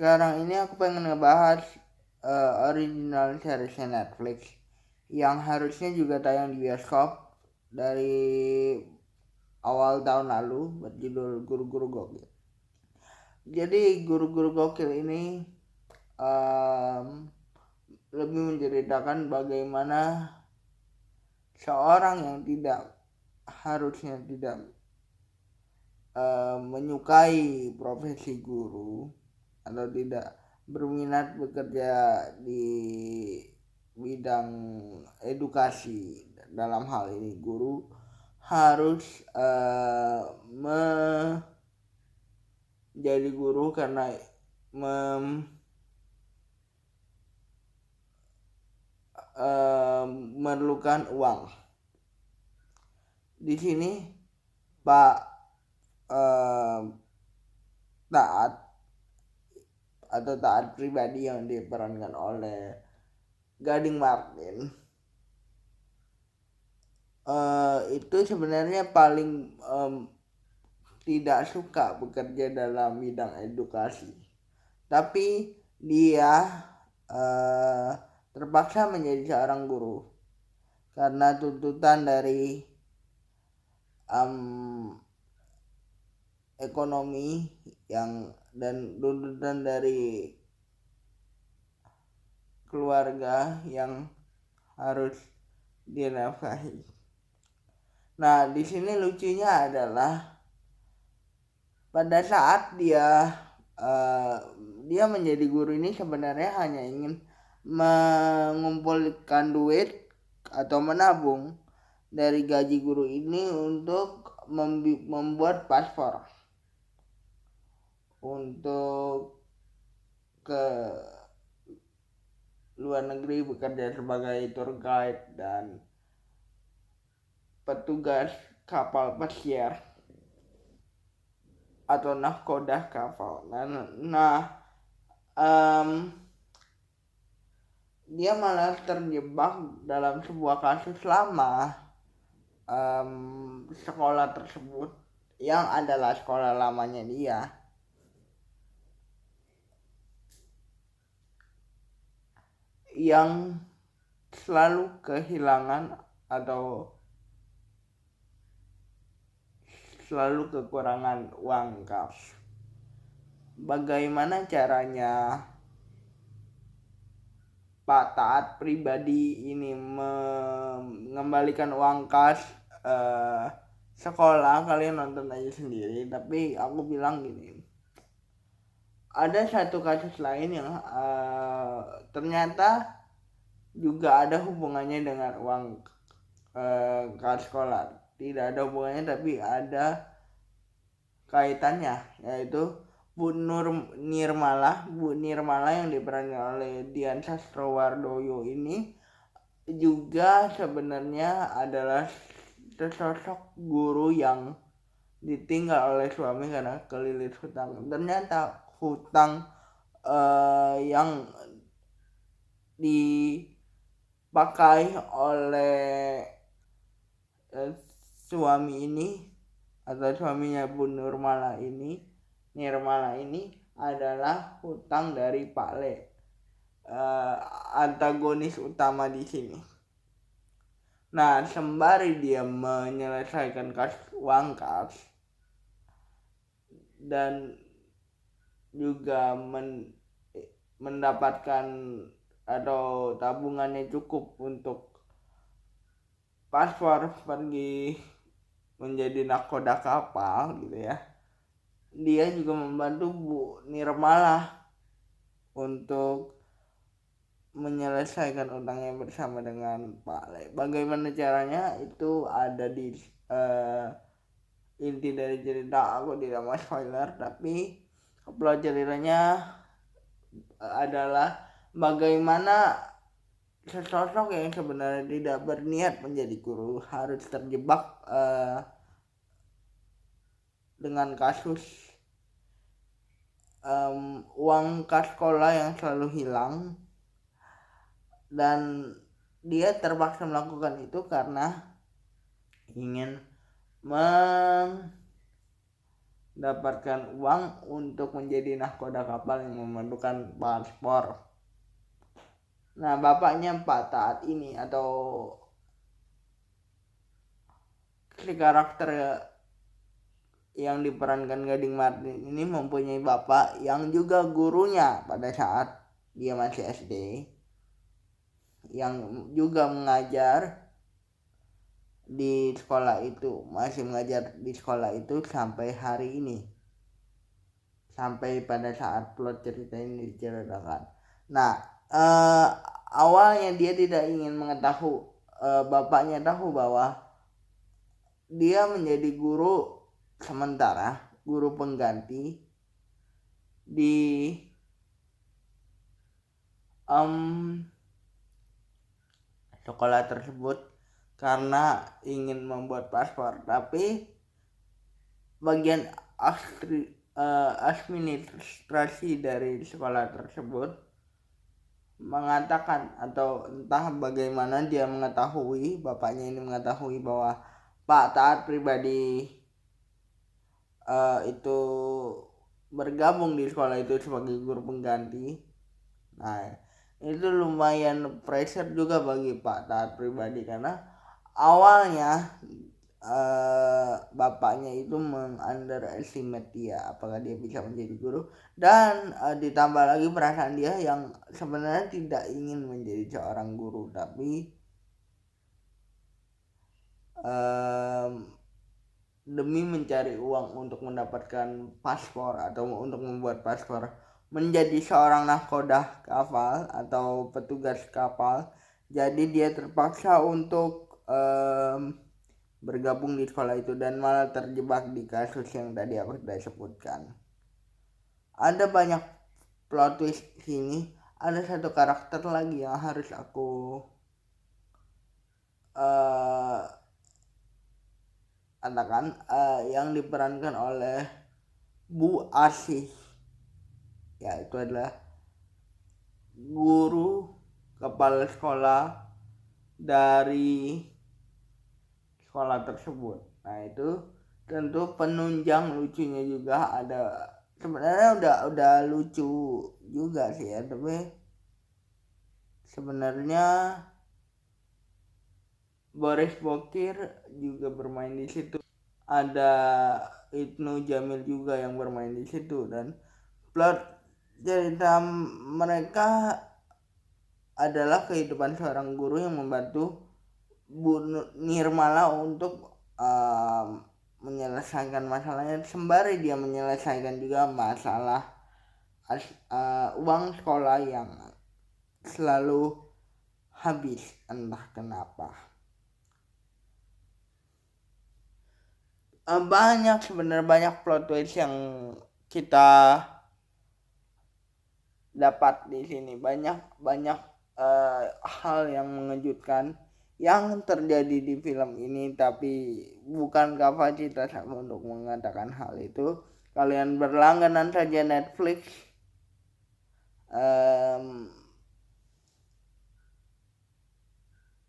Sekarang ini aku pengen ngebahas original seriesnya Netflix yang harusnya juga tayang di bioskop dari awal tahun lalu, berjudul Guru-Guru Gokil. Jadi Guru-Guru Gokil ini lebih menceritakan bagaimana seorang yang harusnya tidak menyukai profesi guru atau tidak berminat bekerja di bidang edukasi, dalam hal ini guru, harus menjadi guru karena memerlukan uang. Di sini Pak Taat pribadi yang diperankan oleh Gading Martin itu sebenarnya paling tidak suka bekerja dalam bidang edukasi, tapi dia terpaksa menjadi seorang guru karena tuntutan dari ekonomi dan tuntutan dari keluarga yang harus dinafkahi. Nah, di sini lucunya adalah pada saat dia menjadi guru ini sebenarnya hanya ingin mengumpulkan duit atau menabung dari gaji guru ini untuk membuat paspor untuk ke luar negeri bekerja sebagai tour guide dan petugas kapal pesiar atau nahkoda kapal. Dia malah terjebak dalam sebuah kasus lama sekolah tersebut yang adalah sekolah lamanya dia, yang selalu kehilangan atau selalu kekurangan uang kas. Bagaimana caranya Pak Taat pribadi ini mengembalikan uang kas sekolah? Kalian nonton aja sendiri. Tapi aku bilang gini, ada satu kasus lain yang ternyata juga ada hubungannya dengan uang kas sekolah. Tidak ada hubungannya tapi ada kaitannya, yaitu Bu Nirmala yang diperankan oleh Dian Sastrowardoyo ini juga sebenarnya adalah sesosok guru yang ditinggal oleh suami karena kelilit hutang. Ternyata hutang yang dipakai oleh suami ini atau suaminya Bu Nirmala ini adalah hutang dari Pak Le, antagonis utama di sini. Nah, sembari dia menyelesaikan uang kas dan juga mendapatkan atau tabungannya cukup untuk paspor pergi menjadi nahkoda kapal gitu ya, dia juga membantu Bu Nirmala untuk menyelesaikan utangnya bersama dengan Pak Le. Bagaimana caranya itu ada di inti dari cerita. Aku tidak mau spoiler, tapi plot ceritanya adalah bagaimana sesosok yang sebenarnya tidak berniat menjadi guru harus terjebak dengan kasus uang kas sekolah yang selalu hilang, dan dia terpaksa melakukan itu karena ingin mendapatkan uang untuk menjadi nahkoda kapal yang memerlukan paspor. Nah, bapaknya Pak Taat ini atau si karakter yang diperankan Gading Martin ini mempunyai bapak yang juga gurunya pada saat dia masih SD, yang juga mengajar di sekolah itu, masih mengajar di sekolah itu sampai hari ini, sampai pada saat plot cerita ini diceritakan. Nah, awalnya dia tidak ingin mengetahui, bapaknya tahu bahwa dia menjadi guru sementara, guru pengganti di sekolah tersebut karena ingin membuat paspor, tapi bagian administrasi dari sekolah tersebut mengatakan, atau entah bagaimana dia mengetahui, bapaknya ini mengetahui bahwa Pak Taat pribadi itu bergabung di sekolah itu sebagai guru pengganti. Nah, itu lumayan pressure juga bagi Pak Taat pribadi, karena awalnya bapaknya itu underestimate dia, apakah dia bisa menjadi guru, dan ditambah lagi perasaan dia yang sebenarnya tidak ingin menjadi seorang guru, tapi demi mencari uang untuk mendapatkan paspor atau untuk membuat paspor menjadi seorang nahkoda kapal atau petugas kapal, jadi dia terpaksa untuk bergabung di sekolah itu dan malah terjebak di kasus yang tadi aku sudah sebutkan. Ada banyak plot twist sini. Ada satu karakter lagi yang harus aku katakan, yang diperankan oleh Bu Asih. Ya, itu adalah guru kepala sekolah dari sekolah tersebut. Nah, itu tentu penunjang lucunya juga ada. Sebenarnya udah lucu juga sih ya, tapi sebenarnya Boris Bokir juga bermain di situ. Ada Ibnu Jamil juga yang bermain di situ, dan plot cerita mereka adalah kehidupan seorang guru yang membantu Bu Nirmala untuk menyelesaikan masalahnya, sembari dia menyelesaikan juga masalah uang sekolah yang selalu habis entah kenapa. Sebenarnya banyak plot twist yang kita dapat di sini, banyak hal yang mengejutkan yang terjadi di film ini, tapi bukan kapasitas aku untuk mengatakan hal itu. Kalian berlangganan saja Netflix,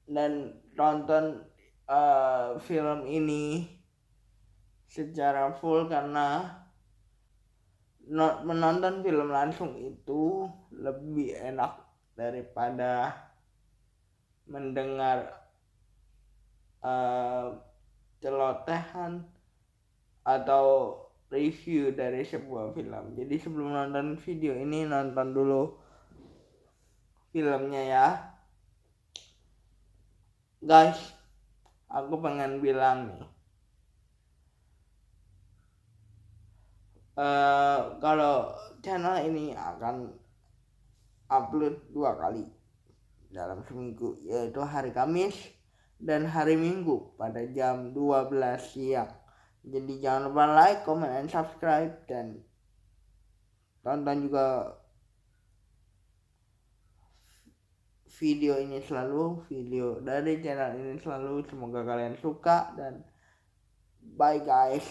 dan tonton film ini secara full, karena menonton film langsung itu lebih enak daripada mendengar celotehan atau review dari sebuah film. Jadi sebelum nonton video ini, nonton dulu filmnya ya guys. Aku pengen bilang nih, kalau channel ini akan upload 2 kali dalam seminggu, yaitu hari Kamis dan hari Minggu pada jam 12 siang. Jadi jangan lupa like, comment, and subscribe, dan tonton juga video ini selalu, video dari channel ini selalu. Semoga kalian suka, dan bye guys.